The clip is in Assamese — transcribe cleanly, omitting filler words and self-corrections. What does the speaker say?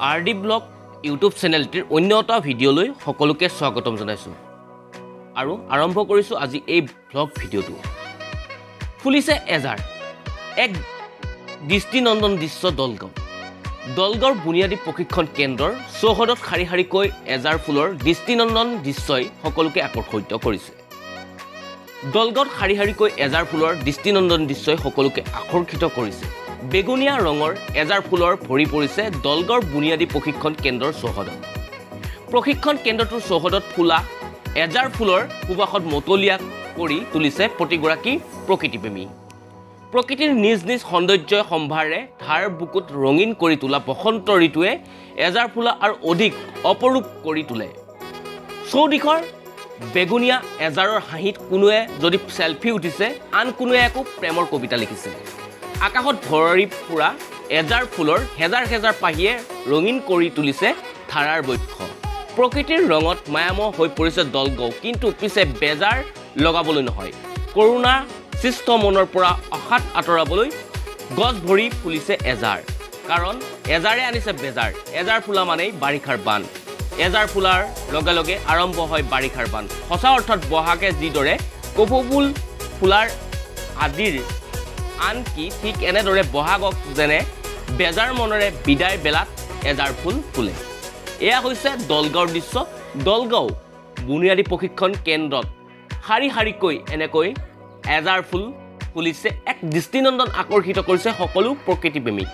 RD ব্লগ ইউটিউব চেনেলটিৰ অন্য এটা ভিডিঅ'লৈ সকলোকে স্বাগতম জনাইছোঁ আৰু আৰম্ভ কৰিছোঁ আজি এই ব্লগ ভিডিঅ'টো। ফুলিছে এজাৰ এক দৃষ্টিনন্দন দৃশ্য দলগাঁও বুনিয়াদী প্ৰশিক্ষণ কেন্দ্ৰৰ চৌহদত শাৰী শাৰীকৈ এজাৰ ফুলৰ দৃষ্টিনন্দন দৃশ্যই সকলোকে আকৰ্ষিত কৰিছে। দলগাঁৱত শাৰী শাৰীকৈ এজাৰ ফুলৰ দৃষ্টিনন্দন দৃশ্যই সকলোকে আকৰ্ষিত কৰিছে। বেগুনীয়া ৰঙৰ এজাৰ ফুলৰ ভৰি পৰিছে দলগাঁৱৰ বুনিয়াদী প্ৰশিক্ষণ কেন্দ্ৰৰ চৌহদত। প্ৰশিক্ষণ কেন্দ্ৰটোৰ চৌহদত ফুলা এজাৰ ফুলৰ সুবাসত মতলীয়া কৰি তুলিছে প্ৰতিগৰাকী প্ৰকৃতিপ্ৰেমী। প্ৰকৃতিৰ নিজ নিজ সৌন্দৰ্য সম্ভাৰে ধাৰ বুকুত ৰঙীন কৰি তোলা বসন্ত ঋতুৱে এজাৰ ফুলা আৰু অধিক অপৰূপ কৰি তোলে। চৌদিশৰ বেগুনীয়া এজাৰৰ হাঁহিত কোনোৱে যদি চেলফি উঠিছে, আন কোনোৱে একো প্ৰেমৰ কবিতা লিখিছে। আকাশত ভৰি ফুৰা এজাৰ ফুলৰ হেজাৰ হেজাৰ পাহিয়ে ৰঙীন কৰি তুলিছে ধাৰাৰ বক্ষ। প্ৰকৃতিৰ ৰঙত মায়াময় হৈ পৰিছে দলগাঁও, কিন্তু পিছে বেজাৰ লগাবলৈ নহয়, কৰোণা সৃষ্ট মনৰ পৰা আশাত আঁতৰাবলৈ গছ ভৰি ফুলিছে এজাৰ। কাৰণ এজাৰে আনিছে বেজাৰ। এজাৰ ফুলা মানেই বাৰিষাৰ বান। এজাৰ ফুলাৰ লগে লগে আৰম্ভ হয় বাৰিষাৰ বান। সঁচা অৰ্থত বহাগে যিদৰে কপৌ ফুল ফুলাৰ আদিৰ আনকি ঠিক এনেদৰে বহাগক যেনে বেজাৰ মনেৰে বিদায় বেলাত এজাৰ ফুল ফুলে। এয়া হৈছে দলগাঁৱৰ দৃশ্য। দলগাঁও বুনিয়াদী প্ৰশিক্ষণ কেন্দ্ৰত শাৰী শাৰীকৈ এনেকৈ এজাৰ ফুল ফুলিছে, এক দৃষ্টিনন্দন আকৰ্ষিত কৰিছে সকলো প্ৰকৃতিপ্ৰেমীক।